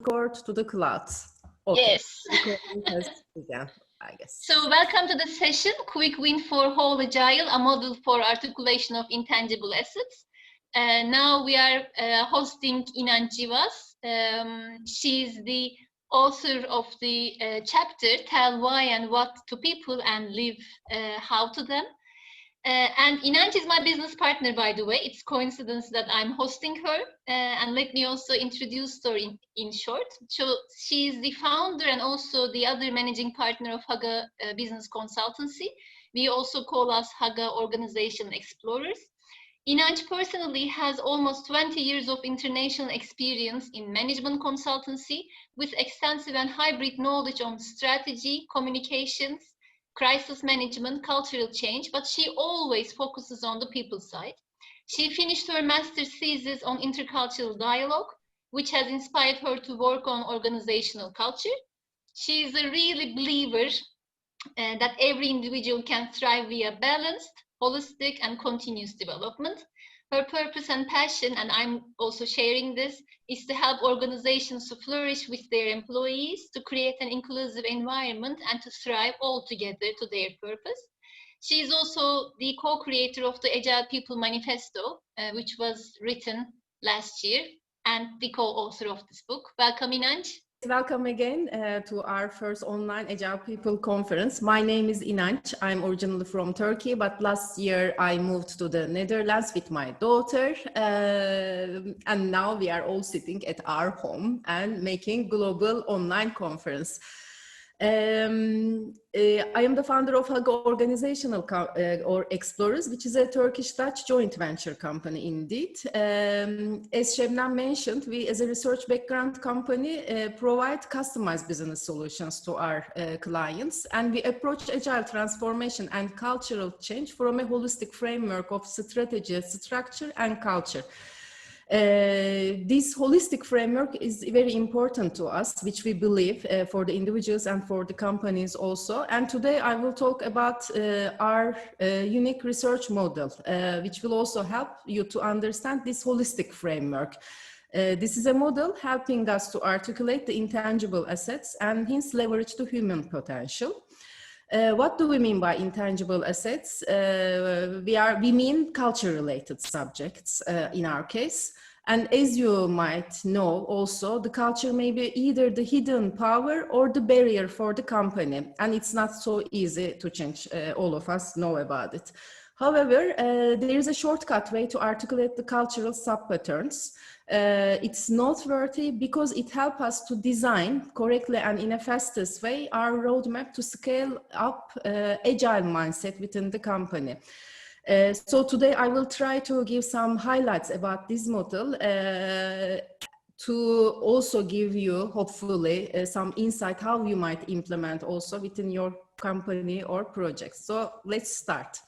record to the cloud. Okay. Yes. Yeah, I guess. So welcome to the session, Quick Win for Whole Agile, a model for articulation of intangible assets. Now we are hosting Inanc. She's the author of the chapter, Tell Why and What to People and Live How to Them. And Inanc is my business partner, by the way. It's coincidence that I'm hosting her. And let me also introduce her in short. So she is the founder and also the other managing partner of Haga Business Consultancy. We also call us Haga Organization Explorers. Inanc personally has almost 20 years of international experience in management consultancy with extensive and hybrid knowledge on strategy, communications, crisis management, cultural change, but she always focuses on the people side. She finished her master's thesis on intercultural dialogue, which has inspired her to work on organizational culture. She is a really believer that every individual can thrive via balanced, holistic, and continuous development. Her purpose and passion, and I'm also sharing this, is to help organizations to flourish with their employees, to create an inclusive environment, and to thrive all together to their purpose. She is also the co-creator of the Agile People Manifesto, which was written last year, and the co-author of this book. Welcome, Inanc. Welcome again to our first online Agile People conference. My name is Inanc. I'm originally from Turkey, but last year I moved to the Netherlands with my daughter. And now we are all sitting at our home and making global online conference. I am the founder of Haga Organizational or Explorers, which is a Turkish-Dutch joint venture company indeed. As Şebnem mentioned, we as a research background company provide customized business solutions to our clients, and we approach agile transformation and cultural change from a holistic framework of strategy, structure, and culture. This holistic framework is very important to us, which we believe for the individuals and for the companies also. And today I will talk about our unique research model, which will also help you to understand this holistic framework. This is a model helping us to articulate the intangible assets and hence leverage the human potential. What do we mean by intangible assets? We mean culture-related subjects in our case. And as you might know also, the culture may be either the hidden power or the barrier for the company. And it's not so easy to change. All of us know about it. However, there is a shortcut way to articulate the cultural sub-patterns. It's noteworthy because it helps us to design correctly and in a fastest way our roadmap to scale up agile mindset within the company. So today I will try to give some highlights about this model to also give you hopefully some insight how you might implement also within your company or project. So let's start.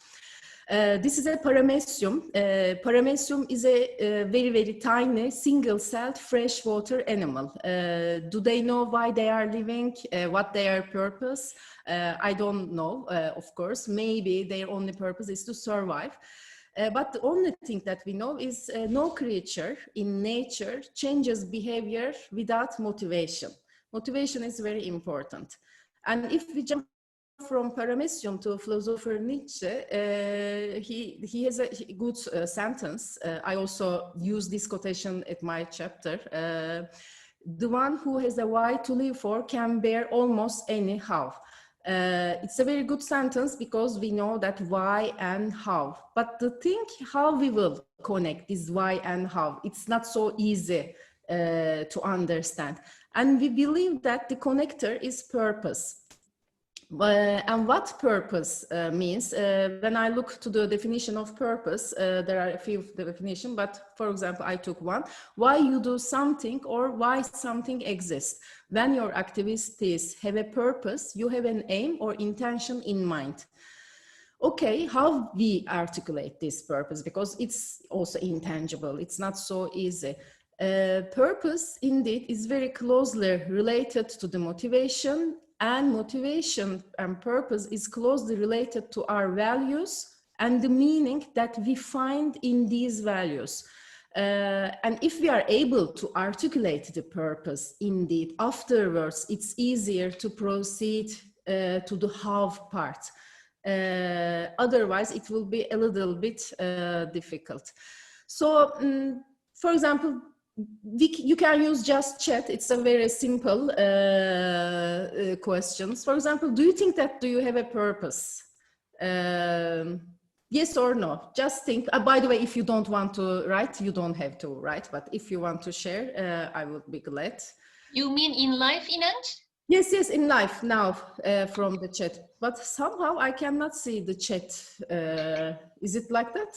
This is a paramecium. Paramecium is a very, very tiny single-celled freshwater animal. Do they know why they are living, what their purpose? I don't know, of course. Maybe their only purpose is to survive. But the only thing that we know is no creature in nature changes behavior without motivation. Motivation is very important. And if we jump from paramecium to philosopher Nietzsche, he has a good sentence. I also use this quotation at my chapter. The one who has a why to live for can bear almost any how. It's a very good sentence because we know that why and how. But the thing how we will connect this why and how, it's not so easy to understand. And we believe that the connector is purpose. And what purpose means, when I look to the definition of purpose, there are a few definitions, but for example, I took one: why you do something or why something exists. When your activities have a purpose, you have an aim or intention in mind. Okay, how we articulate this purpose, because it's also intangible, it's not so easy. Purpose indeed is very closely related to the motivation, and motivation and purpose is closely related to our values and the meaning that we find in these values. And if we are able to articulate the purpose, indeed, afterwards, it's easier to proceed to the how part. Otherwise, it will be a little bit difficult. So, for example, you can use just chat. It's a very simple questions. For example, do you have a purpose? Yes or no? Just think. By the way, if you don't want to write, you don't have to write. But if you want to share, I would be glad. You mean in life, Inanc? Yes, yes, in life now from the chat. But somehow I cannot see the chat. Is it like that?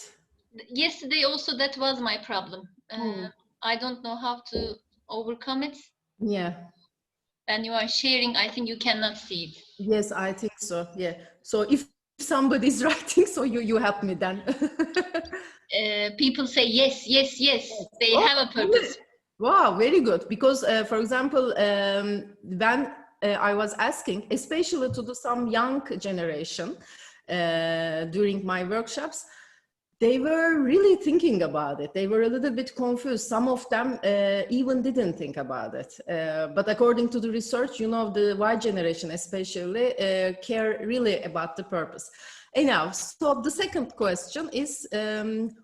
Yesterday also that was my problem. I don't know how to overcome it. Yeah. When you are sharing, I think you cannot see it. Yes, I think so. Yeah. So if somebody's writing, so you help me then. People say yes, yes, yes. They have a purpose. Wow, very good. Because, for example, when I was asking, especially to some young generation during my workshops, they were really thinking about it. They were a little bit confused. Some of them even didn't think about it. But according to the research, you know, the Y generation especially care really about the purpose. Anyhow, so the second question is,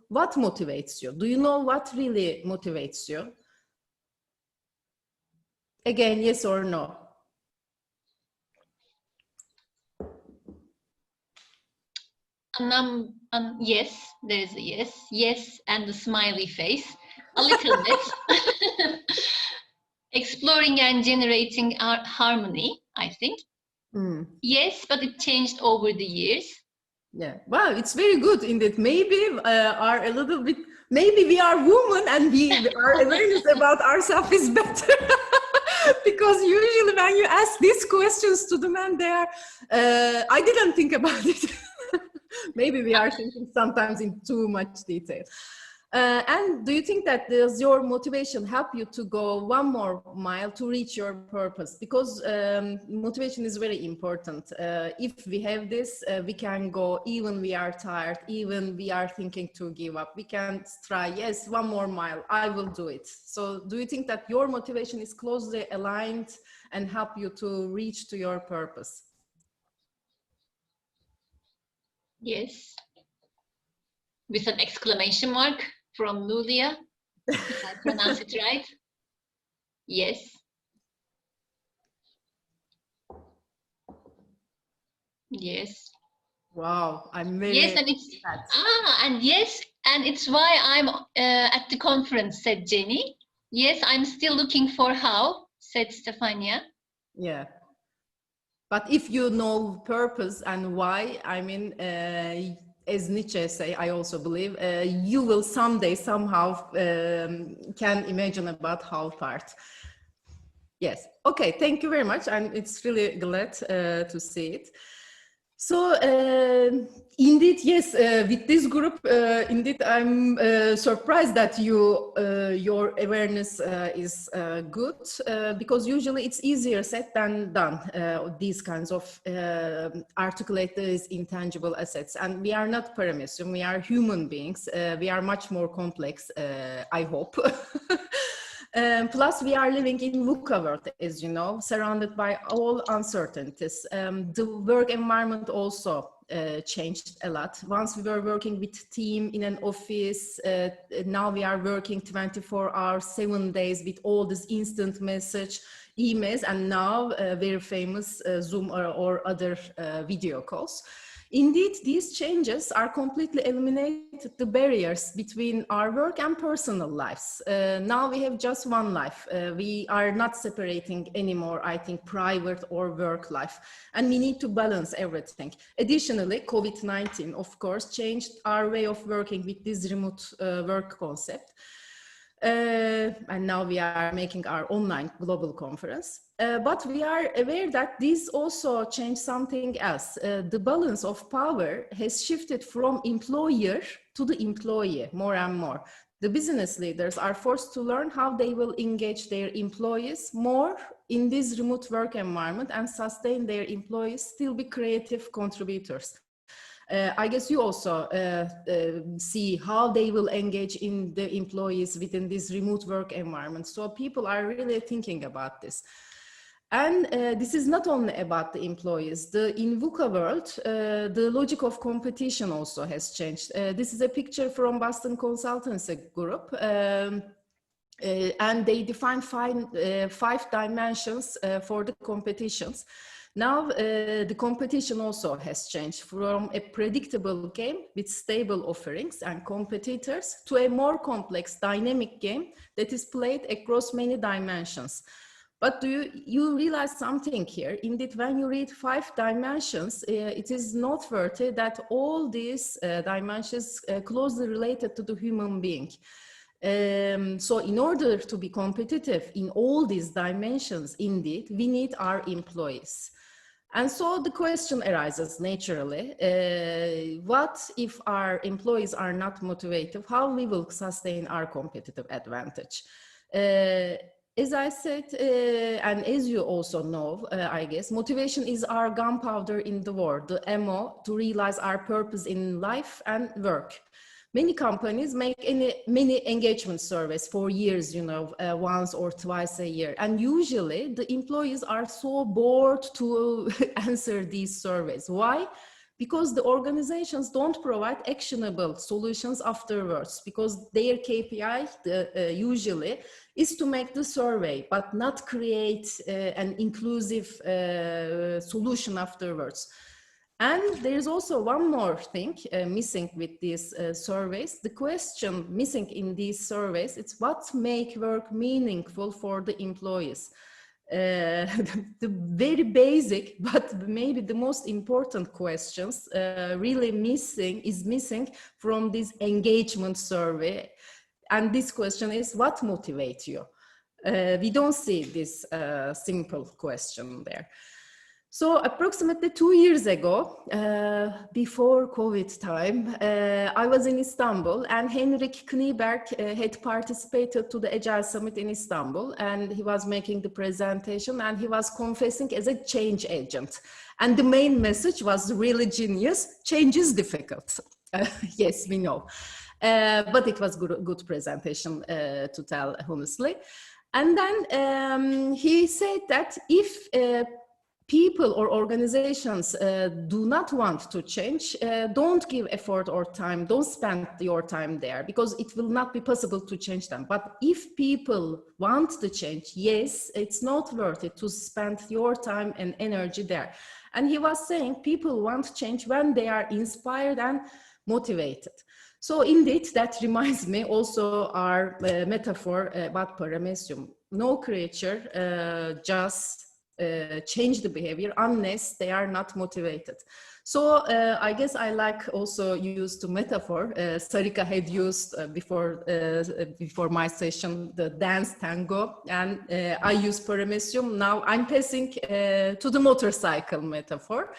what motivates you? Do you know what really motivates you? Again, yes or no? Yes, there is a yes, yes, and the smiley face, a little bit. Exploring and generating our harmony, I think. Yes, but it changed over the years. Yeah, wow, it's very good indeed. Maybe are a little bit, maybe we are women and our awareness about ourselves is better. Because usually when you ask these questions to the men, they are, I didn't think about it. Maybe we are thinking sometimes in too much detail. And do you think that does your motivation help you to go one more mile to reach your purpose? Because motivation is very important. If we have this, we can go even we are tired, even we are thinking to give up. We can try, yes, one more mile, I will do it. So do you think that your motivation is closely aligned and help you to reach to your purpose? Yes. With an exclamation mark from Lulia, if I pronounce it right. Yes. Yes. Wow, I'm very yes, and it's and yes, and it's why I'm at the conference, said Jenny. Yes, I'm still looking for how, said Stefania. Yeah. But if you know purpose and why, I mean, as Nietzsche say, I also believe, you will someday somehow can imagine about how part. Yes. Okay. Thank you very much. And it's really glad to see it. So indeed, yes, with this group, indeed, I'm surprised that your awareness is good because usually it's easier said than done, these kinds of articulate these intangible assets. And we are not paramecium, we are human beings. We are much more complex, I hope. Plus, we are living in VUCA world, as you know, surrounded by all uncertainties. The work environment also changed a lot. Once we were working with team in an office, now we are working 24 hours, 7 days with all this instant message, emails, and now very famous Zoom or other video calls. Indeed, these changes are completely eliminated the barriers between our work and personal lives. Now we have just one life. We are not separating anymore, I think, private or work life. And we need to balance everything. Additionally, COVID-19, of course, changed our way of working with this remote work concept. And now we are making our online global conference. But we are aware that this also changed something else. The balance of power has shifted from employer to the employee more and more. The business leaders are forced to learn how they will engage their employees more in this remote work environment and sustain their employees, still be creative contributors. I guess you also see how they will engage in the employees within this remote work environment. So people are really thinking about this. And this is not only about the employees. In VUCA world, the logic of competition also has changed. This is a picture from Boston Consultancy Group. And they define five dimensions for the competitions. Now, the competition also has changed from a predictable game with stable offerings and competitors to a more complex dynamic game that is played across many dimensions. But do you realize something here? Indeed, when you read five dimensions, it is noteworthy that all these dimensions closely related to the human being. So in order to be competitive in all these dimensions, indeed, we need our employees. And so the question arises naturally, what if our employees are not motivated? How we will sustain our competitive advantage? As I said, and as you also know, I guess, motivation is our gunpowder in the war, the ammo to realize our purpose in life and work. Many companies make many engagement surveys for years, once or twice a year. And usually the employees are so bored to answer these surveys. Why? Because the organizations don't provide actionable solutions afterwards, because their KPI usually is to make the survey, but not create an inclusive solution afterwards. And there's also one more thing missing with these surveys. The question missing in these surveys, it's what make work meaningful for the employees. The very basic, but maybe the most important questions really missing from this engagement survey. And this question is, what motivates you? We don't see this simple question there. So approximately 2 years ago, before COVID time, I was in Istanbul, and Henrik Knieberg had participated to the Agile Summit in Istanbul, and he was making the presentation, and he was confessing as a change agent. And the main message was really genius: change is difficult. Yes, we know. But it was good presentation, to tell honestly. And then he said that if people or organizations do not want to change, don't give effort or time, don't spend your time there, because it will not be possible to change them. But if people want to change, yes, it's not worth it to spend your time and energy there. And he was saying people want change when they are inspired and motivated. So indeed, that reminds me also our metaphor about paramecium. No creature just change the behavior unless they are not motivated. So I guess I like also use the metaphor Sarika had used before my session, the dance tango, and I use paramecium. Now I'm passing to the motorcycle metaphor.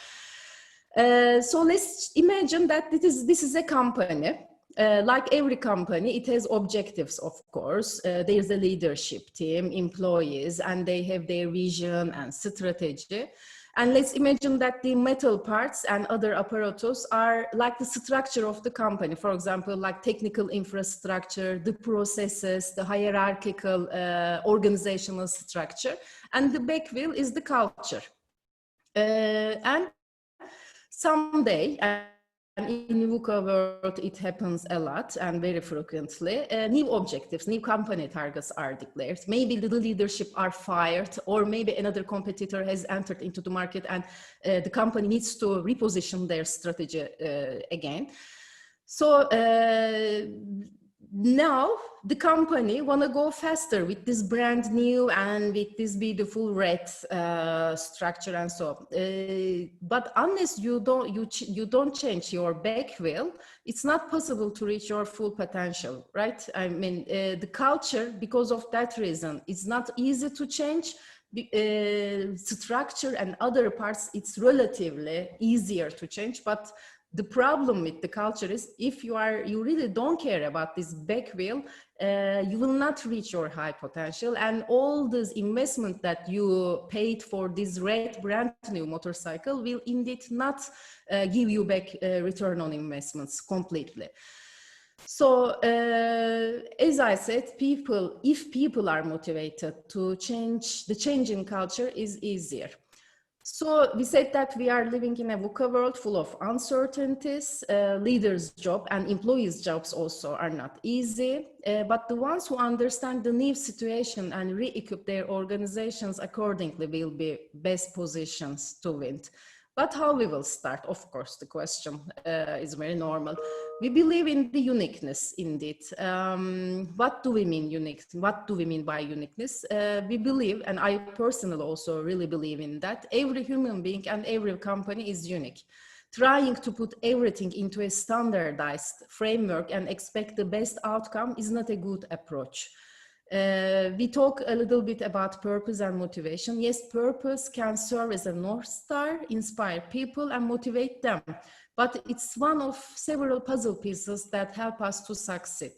So let's imagine that this is a company. Like every company, it has objectives, of course. There's a leadership team, employees, and they have their vision and strategy. And let's imagine that the metal parts and other apparatus are like the structure of the company. For example, like technical infrastructure, the processes, the hierarchical organizational structure. And the back wheel is the culture. And someday, and in VUCA world, it happens a lot and very frequently. New objectives, new company targets are declared. Maybe the leadership are fired, or maybe another competitor has entered into the market and the company needs to reposition their strategy again. So now the company want to go faster with this brand new and with this beautiful red structure and so on. But unless you don't change your back wheel, it's not possible to reach your full potential, right? I mean, the culture, because of that reason, it's not easy to change. Structure and other parts, it's relatively easier to change, but the problem with the culture is if you really don't care about this back wheel, you will not reach your high potential, and all this investment that you paid for this red brand new motorcycle will indeed not give you back return on investments completely. So as I said, if people are motivated to change, the change in culture is easier. So we said that we are living in a VUCA world full of uncertainties. Leaders' job and employees' jobs also are not easy, but the ones who understand the new situation and re-equip their organizations accordingly will be best positions to win. But how we will start? Of course, the question is very normal. We believe in the uniqueness, indeed. What do we mean unique? What do we mean by uniqueness? We believe, and I personally also really believe in that, every human being and every company is unique. Trying to put everything into a standardized framework and expect the best outcome is not a good approach. We talk a little bit about purpose and motivation. Yes, purpose can serve as a North Star, inspire people and motivate them, but it's one of several puzzle pieces that help us to succeed.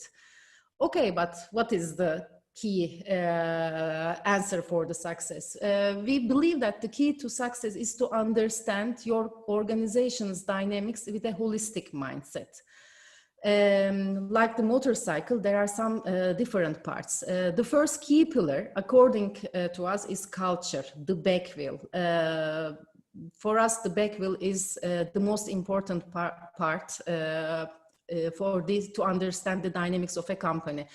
Okay, but what is the key answer for the success? We believe that the key to success is to understand your organization's dynamics with a holistic mindset. Like the motorcycle, there are some different parts. The first key pillar, according to us, is culture, the back wheel. For us, the back wheel is the most important part for this to understand the dynamics of a company.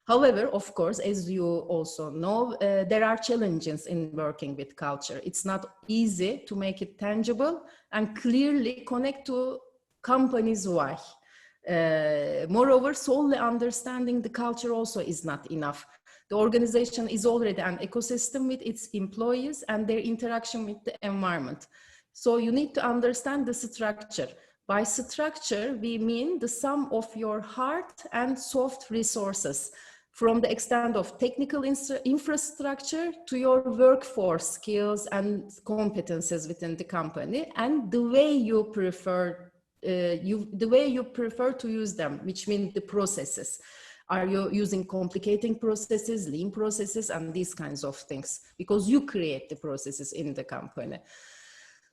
However, of course, as you also know, there are challenges in working with culture. It's not easy to make it tangible and clearly connect to companies' why. Moreover, solely understanding the culture also is not enough. The organization is already an ecosystem with its employees and their interaction with the environment. So you need to understand the structure. By structure, we mean the sum of your hard and soft resources, from the extent of technical infrastructure to your workforce skills and competences within the company, and the way you prefer to use them, which means the processes. Are you using complicating processes, lean processes, and these kinds of things? Because you create the processes in the company.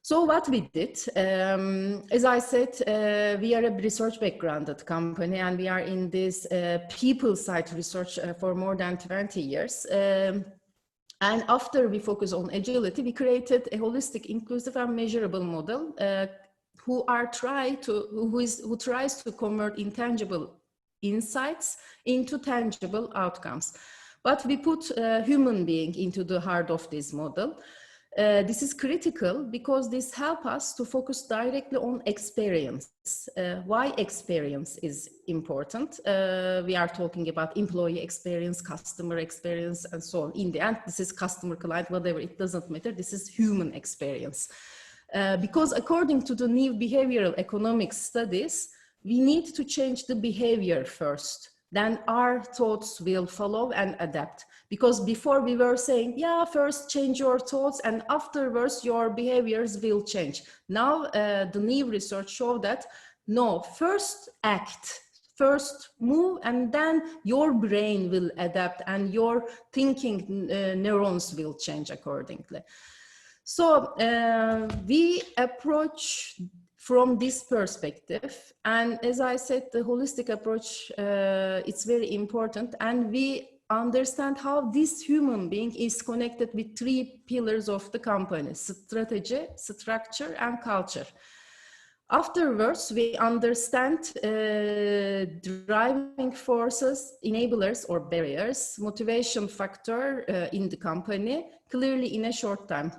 So what we did, as I said, we are a research backgrounded company, and we are in this people side research for more than 20 years. And after we focus on agility, we created a holistic, inclusive, and measurable model who tries to convert intangible insights into tangible outcomes. But we put human being into the heart of this model. This is critical because this helps us to focus directly on experience. Why experience is important? We are talking about employee experience, customer experience, and so on. In the end, this is customer, client, whatever, it doesn't matter. This is human experience. Because according to the new behavioral economics studies, we need to change the behavior first. Then our thoughts will follow and adapt. Because before we were saying, yeah, first change your thoughts and afterwards your behaviors will change. Now the new research showed that, no, first act, first move, and then your brain will adapt and your thinking neurons will change accordingly. So we approach from this perspective, and as I said, the holistic approach, it's very important, and we understand how this human being is connected with three pillars of the company: strategy, structure, and culture. Afterwards, we understand driving forces, enablers or barriers, motivation factor in the company, clearly in a short time.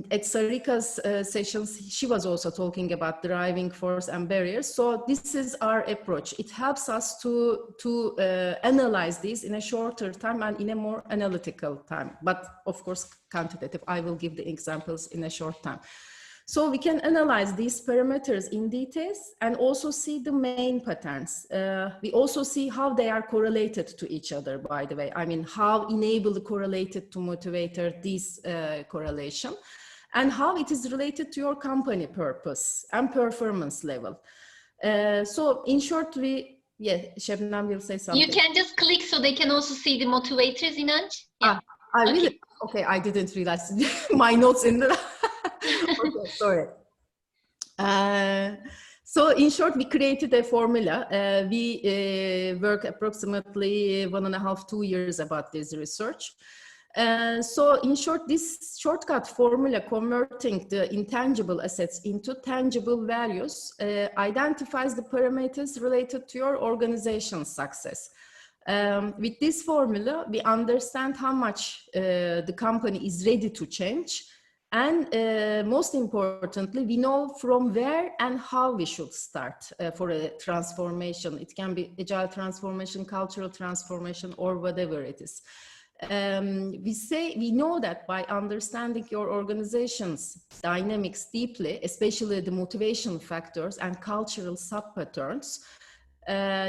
At Sarika's sessions, she was also talking about driving force and barriers. So this is our approach. It helps us to analyze this in a shorter time and in a more analytical time. But of course, quantitative. I will give the examples in a short time. So we can analyze these parameters in details and also see the main patterns. We also see how they are correlated to each other, by the way. I mean, how enable correlated to motivator, this correlation. and how it is related to your company purpose and performance level. So in short, Şebnem will say something. You can just click so they can also see the motivators, Inanc. Yeah. I really, okay, I didn't realize my notes in the, okay, sorry. So in short, we created a formula. We work approximately 1.5 to 2 years about this research. So in short, this shortcut formula converting the intangible assets into tangible values identifies the parameters related to your organization's success. With this formula, we understand how much the company is ready to change. And most importantly, we know from where and how we should start for a transformation. It can be agile transformation, cultural transformation, or whatever it is. We know that by understanding your organization's dynamics deeply, especially the motivation factors and cultural sub-patterns,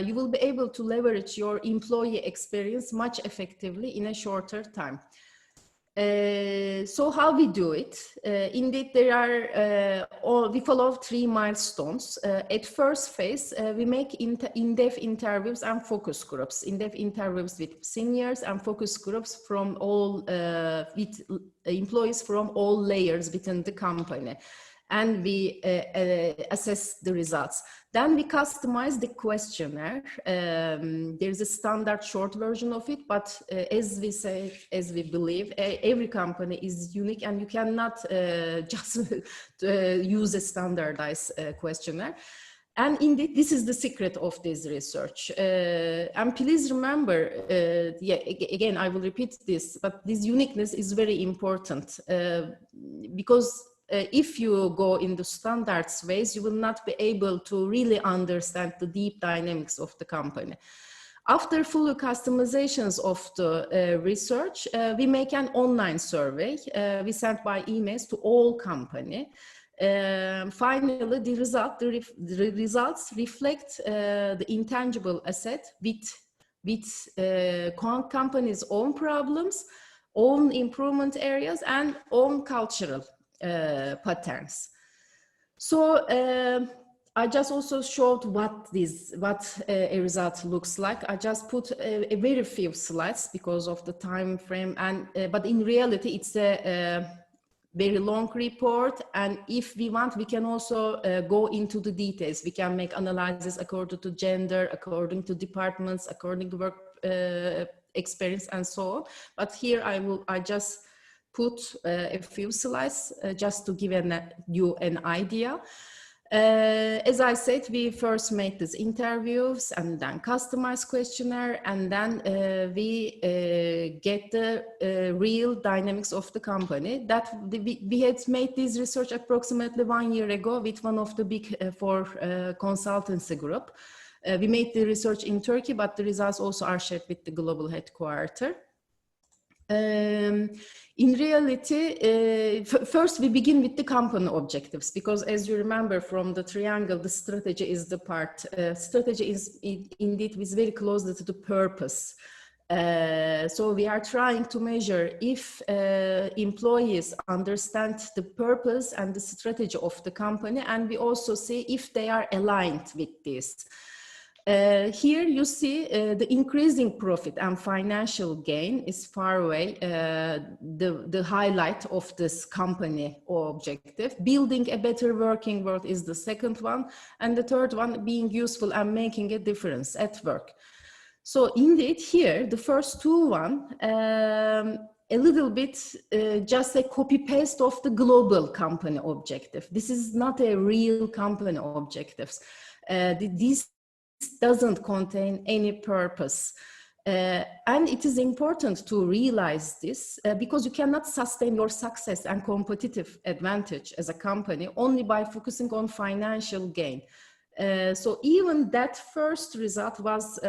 you will be able to leverage your employee experience much effectively in a shorter time. So how we do it? Indeed, there are, we follow 3 milestones. At first phase, we make in-depth interviews and focus groups. In-depth interviews with seniors and focus groups from all, with employees from all layers within the company. And we assess the results. Then we customize the questionnaire. There's a standard short version of it, but as we say, as we believe, every company is unique and you cannot just use a standardized questionnaire. And indeed, this is the secret of this research. And please remember, again, I will repeat this, but this uniqueness is very important because if you go in the standards ways, you will not be able to really understand the deep dynamics of the company. After full customizations of the research, we make an online survey. We send by emails to all company. Finally, the results reflect the intangible asset with company's own problems, own improvement areas, and own cultural patterns. So I just also showed what a result looks like. I just put a very few slides because of the time frame, and but in reality it's a very long report, and if we want, we can also go into the details. We can make analysis according to gender, according to departments, according to work experience, and so on. But here I just put a few slides just to give you an idea. As I said, we first made these interviews and then customized questionnaire, and then we get the real dynamics of the company. That we had made this research approximately 1 year ago with one of the big four consultancy group. We made the research in Turkey, but the results also are shared with the global headquarters. In reality, first we begin with the company objectives, because as you remember from the triangle, the strategy is the part. Strategy is indeed very closely to the purpose. So we are trying to measure if employees understand the purpose and the strategy of the company, and we also see if they are aligned with this. Here you see the increasing profit and financial gain is far away the highlight of this company objective. Building a better working world is the second one, and the third one being useful and making a difference at work. So indeed here the first two a little bit just a copy paste of the global company objective. This is not a real company objectives. These doesn't contain any purpose. And it is important to realize this because you cannot sustain your success and competitive advantage as a company only by focusing on financial gain. So even that first result was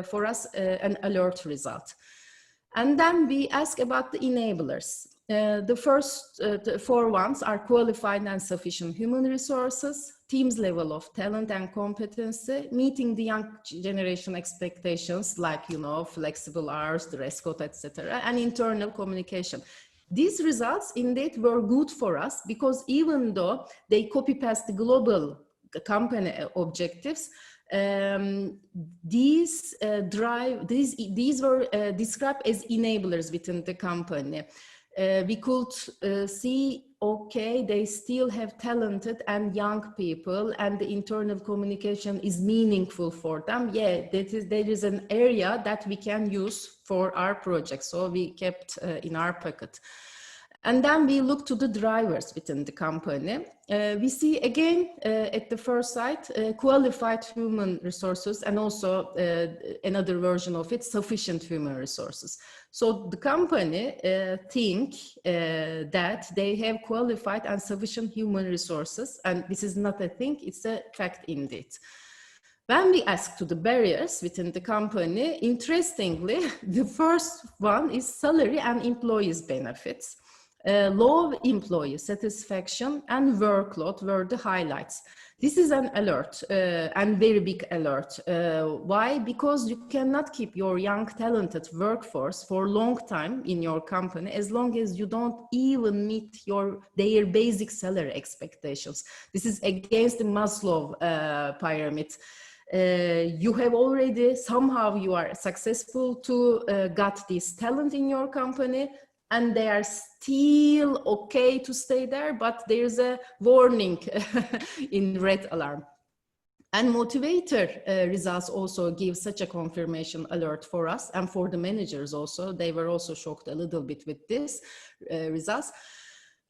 for us an alert result. And then we ask about the enablers. The first four ones are qualified and sufficient human resources, team's level of talent and competency, meeting the young generation expectations like, you know, flexible hours, dress code, etc., and internal communication. These results indeed were good for us because even though they copy-paste the global company objectives, these were described as enablers within the company. We could see, okay, they still have talented and young people, and the internal communication is meaningful for them. Yeah, there is an area that we can use for our project, so we kept in our pocket. And then we look to the drivers within the company. We see again at the first sight qualified human resources, and also another version of it, sufficient human resources. So the company think that they have qualified and sufficient human resources, and this is not a thing, it's a fact indeed. When we ask to the barriers within the company, interestingly, the first one is salary and employees' benefits. Low employee satisfaction and workload were the highlights. This is an alert, and very big alert. Why? Because you cannot keep your young, talented workforce for a long time in your company as long as you don't even meet their basic salary expectations. This is against the Maslow pyramid. You have already, somehow you are successful to got this talent in your company, and they are still okay to stay there, but there's a warning in red alarm. And motivator results also give such a confirmation alert for us and for the managers also. They were also shocked a little bit with this results.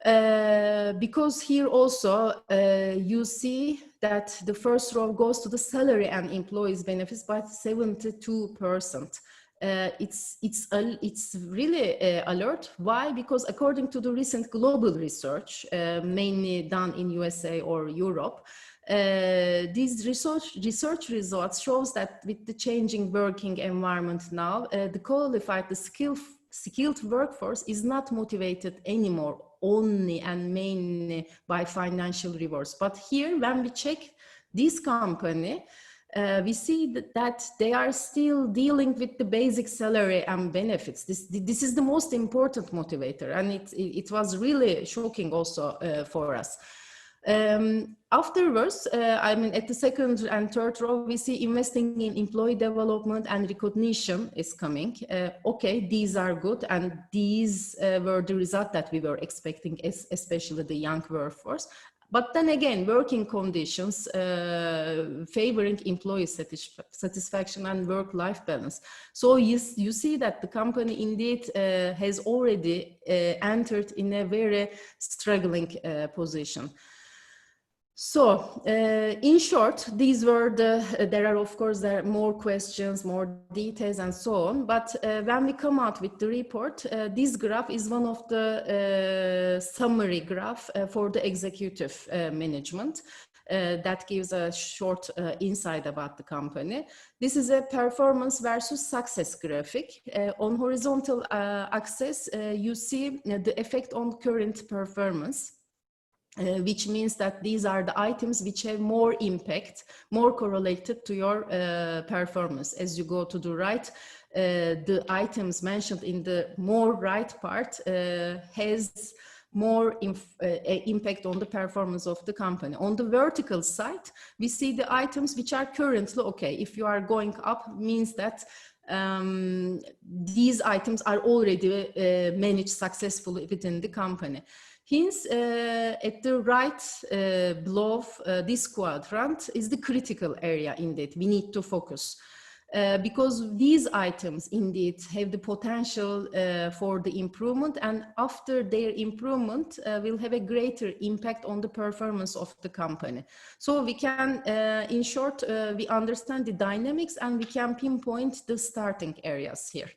Because here also you see that the first row goes to the salary and employees benefits by 72%. It's really alert. Why? Because according to the recent global research, mainly done in USA or Europe, these research results shows that with the changing working environment now, the qualified, the skilled workforce is not motivated anymore only and mainly by financial rewards. But here, when we check this company, we see that they are still dealing with the basic salary and benefits. This is the most important motivator, and it was really shocking also for us. Afterwards, I mean, at the second and third row, we see investing in employee development and recognition is coming. Okay, these are good, and these were the result that we were expecting, especially the young workforce. But then again, working conditions favoring employee satisfaction and work-life balance. So you see that the company indeed has already entered in a very struggling position. So, in short, these were there are of course there are more questions, more details and so on, but when we come out with the report, this graph is one of the summary graph for the executive management that gives a short insight about the company. This is a performance versus success graphic. On horizontal axis, you see the effect on current performance. Which means that these are the items which have more impact, more correlated to your performance. As you go to the right, the items mentioned in the more right part has more impact on the performance of the company. On the vertical side, we see the items which are currently okay. If you are going up, means that these items are already managed successfully within the company. Hence, at the right below this quadrant is the critical area indeed we need to focus. Because these items indeed have the potential for the improvement, and after their improvement will have a greater impact on the performance of the company. So we can, in short, we understand the dynamics and we can pinpoint the starting areas here.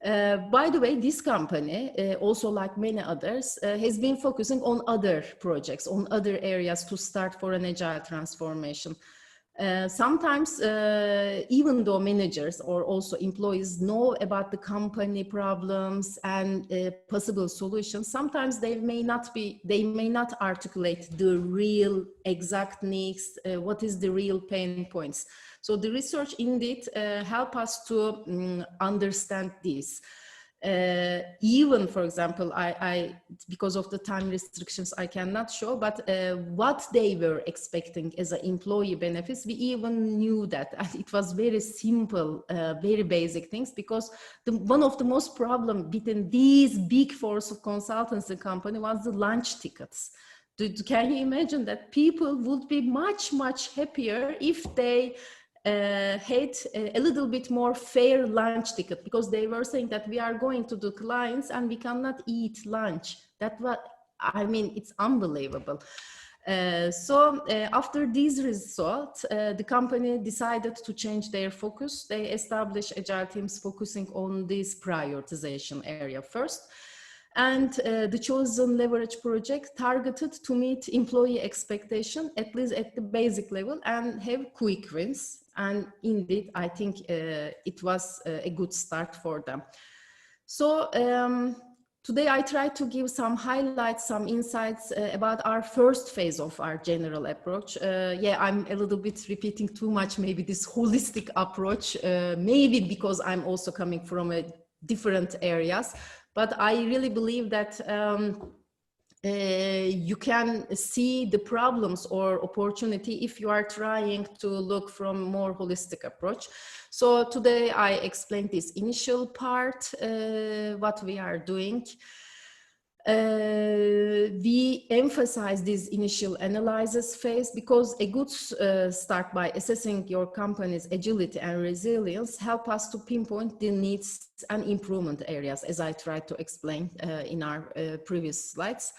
By the way, this company, also like many others, has been focusing on other projects, on other areas to start for an agile transformation. Sometimes, even though managers or also employees know about the company problems and possible solutions, sometimes they may not articulate the real exact needs, what is the real pain points. So the research indeed help us to understand this. Even, for example, because of the time restrictions, I cannot show, but what they were expecting as an employee benefits, we even knew that. And it was very simple, very basic things, because one of the most problem between these big force of consultancy company was the lunch tickets. Can you imagine that people would be much, much happier if they had a little bit more fair lunch ticket, because they were saying that we are going to the clients and we cannot eat lunch. That what I mean, it's unbelievable. So after these results, the company decided to change their focus. They established agile teams focusing on this prioritization area first. And the chosen leverage project targeted to meet employee expectation, at least at the basic level, and have quick wins. And indeed, I think it was a good start for them. So today I try to give some highlights, some insights about our first phase of our general approach. Yeah, I'm a little bit repeating too much, maybe this holistic approach, maybe because I'm also coming from different areas. But I really believe that you can see the problems or opportunity if you are trying to look from more holistic approach. So today I explained this initial part, what we are doing. We emphasize this initial analysis phase because a good start by assessing your company's agility and resilience help us to pinpoint the needs and improvement areas, as I tried to explain in our previous slides.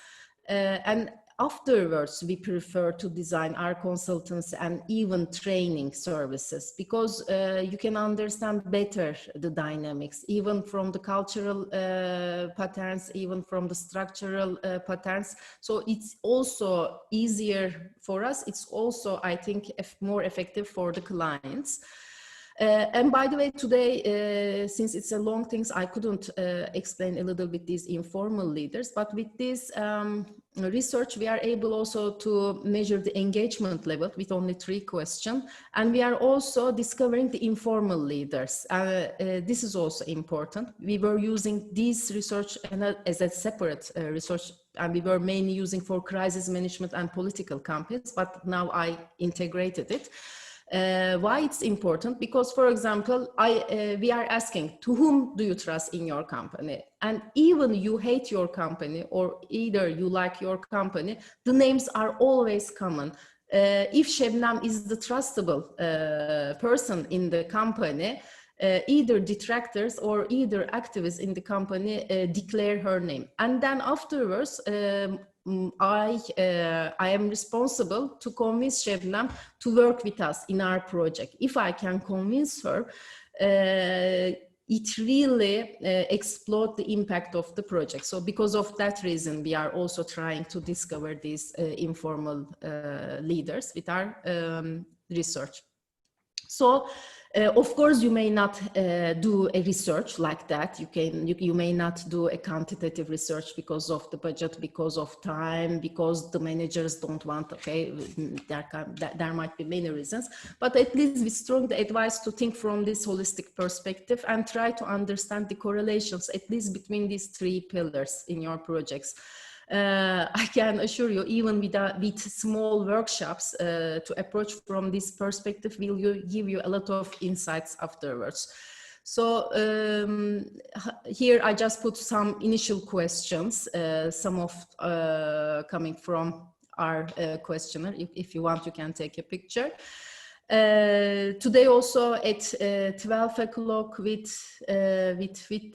And afterwards, we prefer to design our consultants and even training services, because you can understand better the dynamics, even from the cultural patterns, even from the structural patterns. So it's also easier for us. It's also, I think, more effective for the clients. And by the way, today, since it's a long thing, I couldn't explain a little bit these informal leaders, but with this research, we are able also to measure the engagement level with only 3 questions. And we are also discovering the informal leaders. This is also important. We were using this research as a separate research, and we were mainly using for crisis management and political campaigns, but now I integrated it. Why it's important? Because, for example, we are asking, to whom do you trust in your company? And even you hate your company or either you like your company, the names are always common. If Şebnem is the trustable person in the company, either detractors or either activists in the company declare her name. And then afterwards, I am responsible to convince Şebnem to work with us in our project. If I can convince her, it really explodes the impact of the project. So because of that reason, we are also trying to discover these informal leaders with our research. So, of course, you may not do a research like that. You may not do a quantitative research because of the budget, because of time, because the managers don't want. Okay, there might be many reasons, but at least we strongly advise to think from this holistic perspective and try to understand the correlations, at least between these 3 pillars in your projects. I can assure you, even with small workshops, to approach from this perspective will give you a lot of insights afterwards. So here I just put some initial questions, some of coming from our questionnaire. If you want, you can take a picture. Today also at 12 o'clock with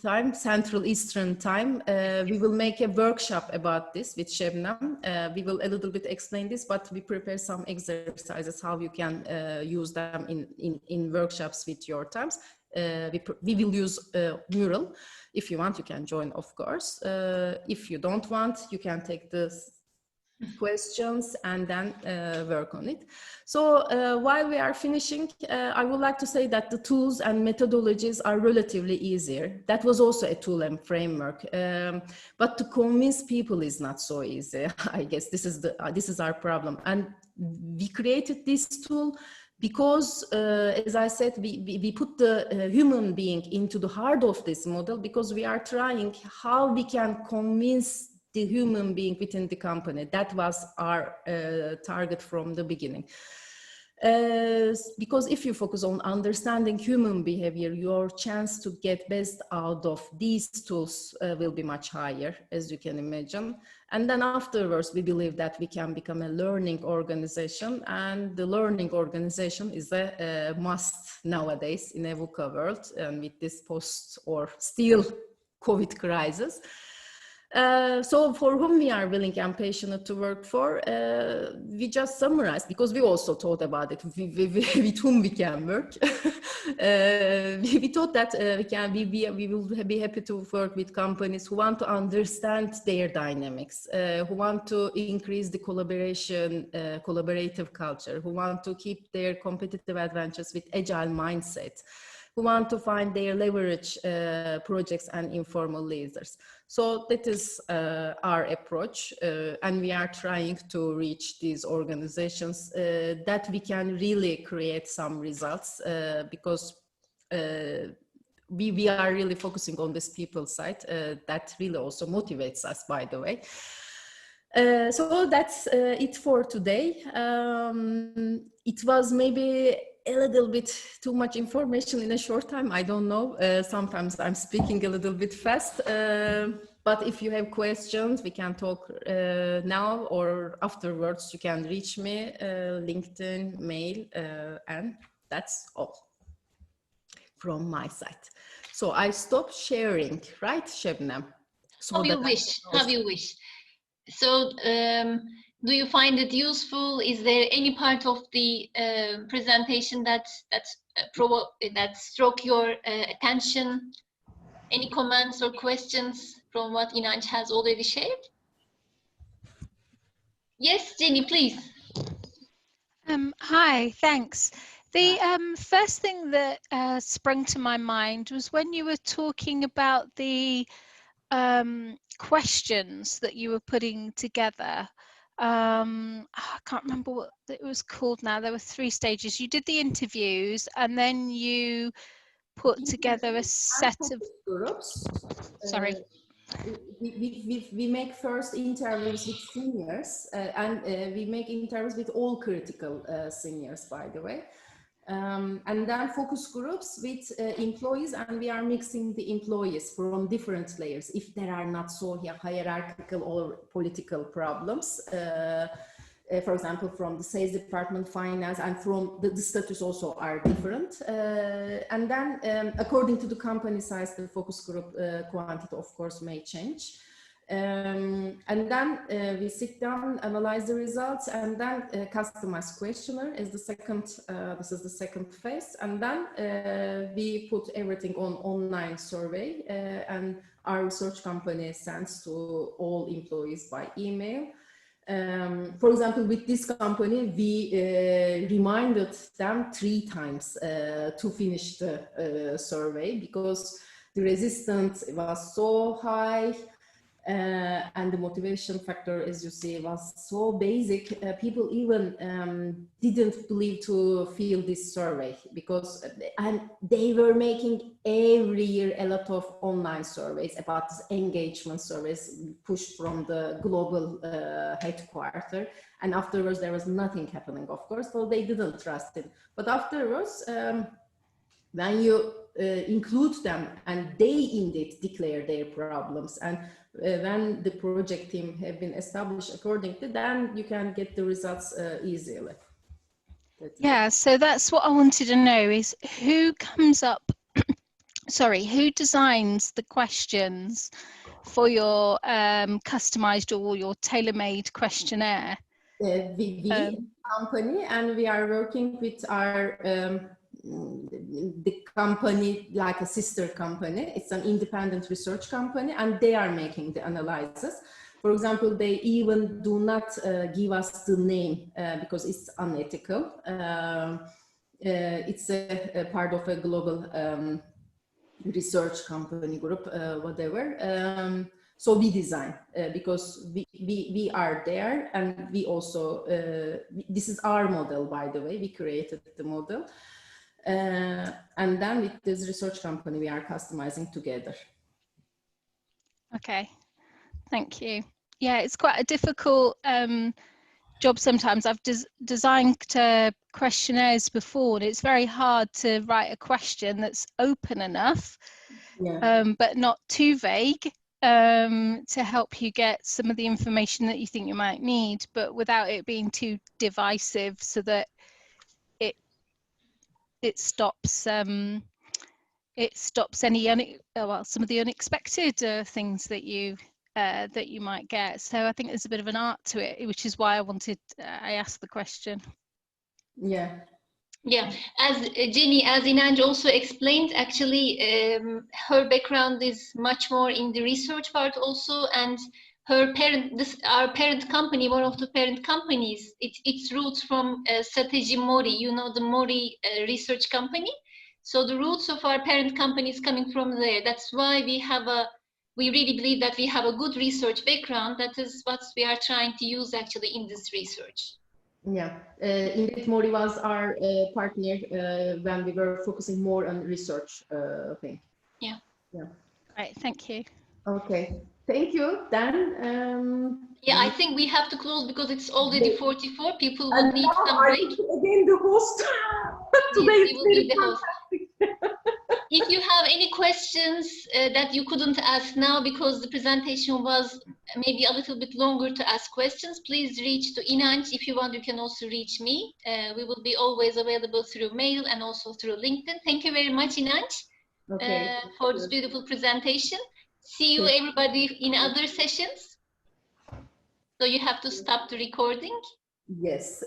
time, Central Eastern Time, we will make a workshop about this with Şebnem. We will a little bit explain this, but we prepare some exercises how you can use them in workshops with your times. We will use mural. If you want, you can join, of course. If you don't want, you can take this questions and then work on it. So while we are finishing, I would like to say that the tools and methodologies are relatively easier. That was also a tool and framework, but to convince people is not so easy. I guess this is our problem. And we created this tool because, as I said, we put the human being into the heart of this model, because we are trying how we can convince the human being within the company. That was our target from the beginning. Because if you focus on understanding human behavior, your chance to get best out of these tools will be much higher, as you can imagine. And then afterwards, we believe that we can become a learning organization, and the learning organization is a must nowadays in a VUCA world, and with this post or still COVID crisis. So for whom we are willing and passionate to work for, we just summarized, because we also thought about it, with whom we can work. We thought that we will be happy to work with companies who want to understand their dynamics, who want to increase the collaboration, collaborative culture, who want to keep their competitive advantages with agile mindset, who want to find their leverage projects and informal leaders. So that is our approach, and we are trying to reach these organizations that we can really create some results, because we are really focusing on this people side. That really also motivates us, by the way. So that's it for today. It was maybe a little bit too much information in a short time. I don't know. Sometimes I'm speaking a little bit fast. But if you have questions, we can talk now or afterwards. You can reach me, LinkedIn, mail, and that's all from my side. So I stop sharing, right, Şebnem? So how you wish. How you wish. So, do you find it useful? Is there any part of the presentation that struck your attention? Any comments or questions from what Inanc has already shared? Yes, Jenny, please. Hi, thanks. The first thing that sprung to my mind was when you were talking about the questions that you were putting together. I can't remember what it was called now. There were 3 stages. You did the interviews, and then you put together a set of groups. Sorry. We make first interviews with seniors, and we make interviews with all critical seniors, by the way. And then focus groups with employees, and we are mixing the employees from different layers if there are not so hierarchical or political problems. For example, from the sales department, finance, and from the status also are different. And then according to the company size, the focus group quantity, of course, may change. And then we sit down, analyze the results, and then customize questionnaire is the second, this is the second phase. And then we put everything on online survey, and our research company sends to all employees by email. For example, with this company, we reminded them 3 times to finish the survey, because the resistance was so high. And the motivation factor, as you see, was so basic. People even didn't believe to fill this survey, because and they were making every year a lot of online surveys about this engagement surveys pushed from the global headquarters. And afterwards, there was nothing happening, of course, so they didn't trust it. But afterwards, when you include them and they indeed declare their problems, and when the project team have been established accordingly, then you can get the results easily. Yeah, so that's what I wanted to know, is who comes up, sorry, who designs the questions for your customized or your tailor-made questionnaire? We company, and we are working with our the company, like a sister company. It's an independent research company, and they are making the analysis. For example, they even do not give us the name because it's unethical. It's a part of a global research company group, whatever. So we design because we are there, and we also, this is our model, by the way, we created the model. And then with this research company, we are customizing together. Okay, thank you. Yeah, it's quite a difficult job sometimes. I've designed questionnaires before, and it's very hard to write a question that's open enough, but not too vague, to help you get some of the information that you think you might need, but without it being too divisive, so that it stops any some of the unexpected things that you might get. So I think there's a bit of an art to it, which is why I asked the question. Yeah. Yeah, as Jenny, as Inanc also explained, actually her background is much more in the research part also, and her our parent company, one of the parent companies, its roots from Strategy Mori, you know, the Mori research company. So the roots of our parent company is coming from there. That's why we really believe that we have a good research background. That is what we are trying to use actually in this research. Yeah, indeed, Mori was our partner when we were focusing more on research thing. Yeah. Yeah. Right, thank you. Okay, thank you. Then. Yeah, I think we have to close because it's already 44. People would need some I break. will be again the host. Today Yes, you will be the host. If you have any questions that you couldn't ask now because the presentation was maybe a little bit longer to ask questions, please reach to Inanc. If you want, you can also reach me. We will be always available through mail and also through LinkedIn. Thank you very much, Inanc, for this beautiful presentation. See you, everybody, in other sessions. So you have to stop the recording. Yes.